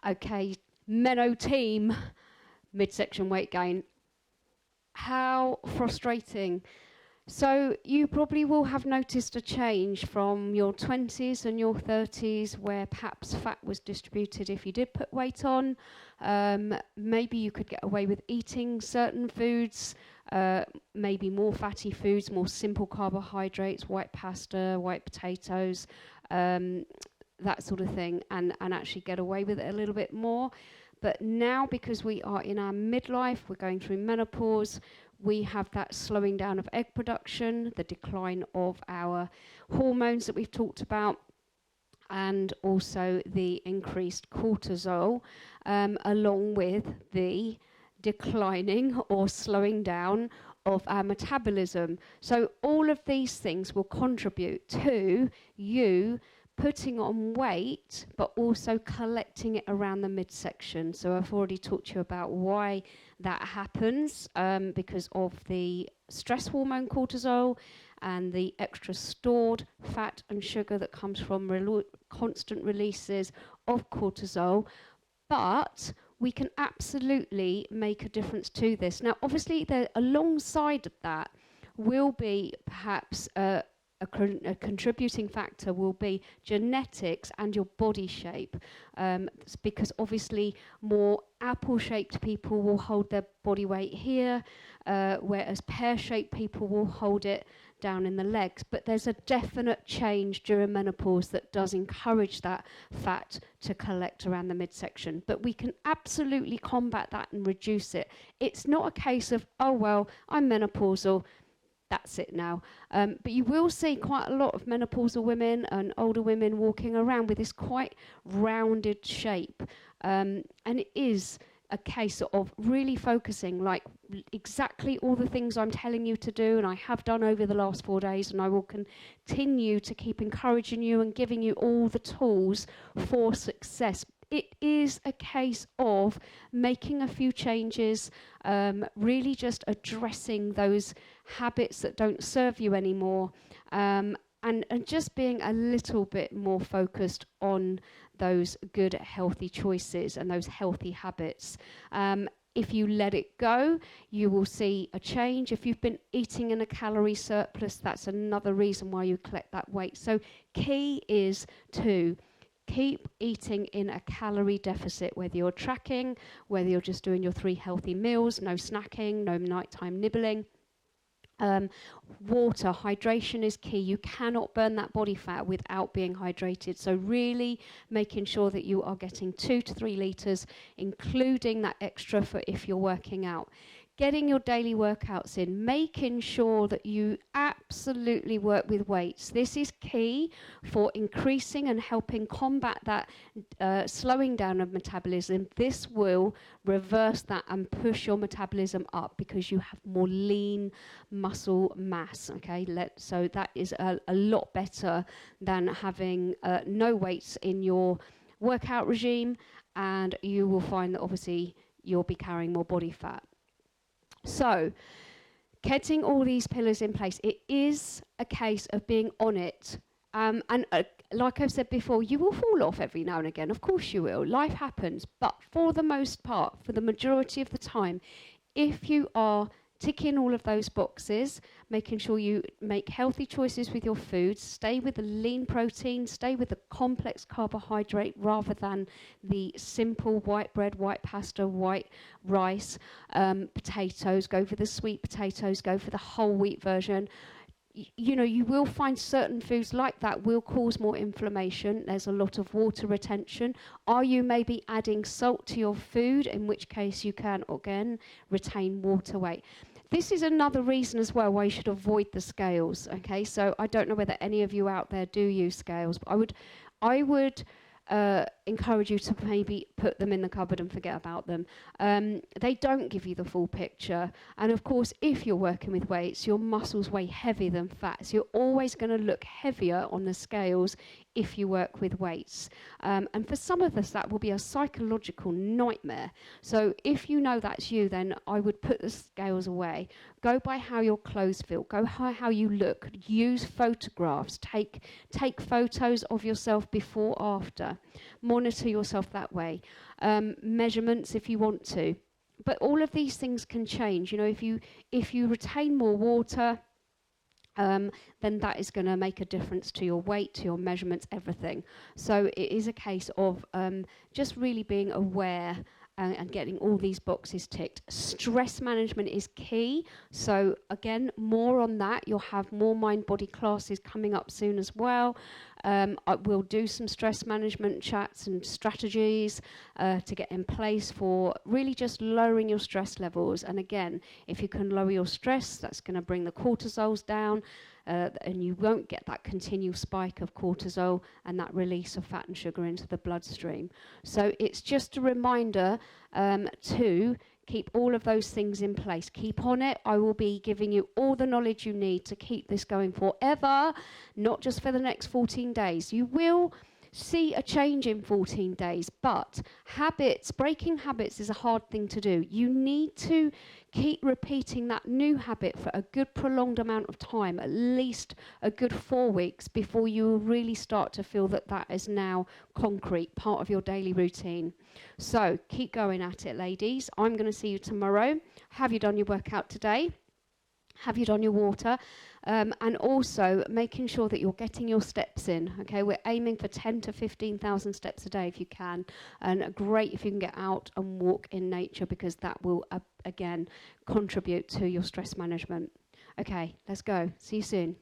Okay, Meno team, midsection weight gain. How frustrating. So you probably will have noticed a change from your 20s and your 30s where perhaps fat was distributed if you did put weight on. Maybe you could get away with eating certain foods, maybe more fatty foods, more simple carbohydrates, white pasta, white potatoes, that sort of thing, and actually get away with it a little bit more. But now, because we are in our midlife, we're going through menopause, we have that slowing down of egg production, the decline of our hormones that we've talked about, and also the increased cortisol, along with the declining or slowing down of our metabolism. So all of these things will contribute to you putting on weight, but also collecting it around the midsection. So I've already talked to you about why that happens, because of the stress hormone cortisol and the extra stored fat and sugar that comes from constant releases of cortisol. But we can absolutely make a difference to this. Now, obviously, alongside of that will be perhaps a contributing factor will be genetics and your body shape, because obviously more apple-shaped people will hold their body weight here, whereas pear-shaped people will hold it down in the legs. But there's a definite change during menopause that does encourage that fat to collect around the midsection. But we can absolutely combat that and reduce it. It's not a case of, oh, well, I'm menopausal, that's it now. But you will see quite a lot of menopausal women and older women walking around with this quite rounded shape. And it is a case of really focusing, like exactly all the things I'm telling you to do, and I have done over the last 4 days, and I will continue to keep encouraging you and giving you all the tools for success. It is a case of making a few changes, really just addressing those habits that don't serve you anymore, and just being a little bit more focused on those good, healthy choices and those healthy habits. If you let it go, you will see a change. If you've been eating in a calorie surplus, that's another reason why you collect that weight. So key is to keep eating in a calorie deficit, whether you're tracking, whether you're just doing your 3 healthy meals, no snacking, no nighttime nibbling. Water, hydration is key. You cannot burn that body fat without being hydrated. So really making sure that you are getting 2 to 3 litres, including that extra for if you're working out. Getting your daily workouts in, making sure that you absolutely work with weights. This is key for increasing and helping combat that slowing down of metabolism. This will reverse that and push your metabolism up because you have more lean muscle mass. Okay, so that is a lot better than having no weights in your workout regime, and you will find that obviously you'll be carrying more body fat. So, getting all these pillars in place, it is a case of being on it. And like I've said before, you will fall off every now and again. Of course you will. Life happens. But for the most part, for the majority of the time, if you are ticking all of those boxes, making sure you make healthy choices with your food, stay with the lean protein, stay with the complex carbohydrate rather than the simple white bread, white pasta, white rice, potatoes, go for the sweet potatoes, go for the whole wheat version. You know, you will find certain foods like that will cause more inflammation. There's a lot of water retention. Are you maybe adding salt to your food, in which case you can, again, retain water weight? This is another reason as well why you should avoid the scales, okay? So I don't know whether any of you out there do use scales, but I would encourage you to maybe put them in the cupboard and forget about them. They don't give you the full picture. And of course, if you're working with weights, your muscles weigh heavier than fat. So you're always going to look heavier on the scales if you work with weights. And for some of us, that will be a psychological nightmare. So if you know that's you, then I would put the scales away. Go by how your clothes feel. Go by how you look. Use photographs. Take photos of yourself before, after. Monitor yourself that way. Measurements if you want to. But all of these things can change. You know, if you retain more water, then that is going to make a difference to your weight, to your measurements, everything. So it is a case of just really being aware and getting all these boxes ticked. Stress management is key. So again, more on that. You'll have more mind-body classes coming up soon as well. I will do some stress management chats and strategies to get in place for really just lowering your stress levels. And again, if you can lower your stress, that's going to bring the cortisols down. And you won't get that continual spike of cortisol and that release of fat and sugar into the bloodstream. So it's just a reminder to keep all of those things in place. Keep on it. I will be giving you all the knowledge you need to keep this going forever, not just for the next 14 days. You will see a change in 14 days, but breaking habits is a hard thing to do. You need to keep repeating that new habit for a good prolonged amount of time, at least a good 4 weeks, before you really start to feel that that is now concrete, part of your daily routine. So keep going at it, ladies. I'm going to see you tomorrow. Have you done your workout today? Have you done your water? And also making sure that you're getting your steps in. Okay, we're aiming for 10 to 15,000 steps a day if you can. And great if you can get out and walk in nature, because that will, again, contribute to your stress management. Okay, let's go. See you soon.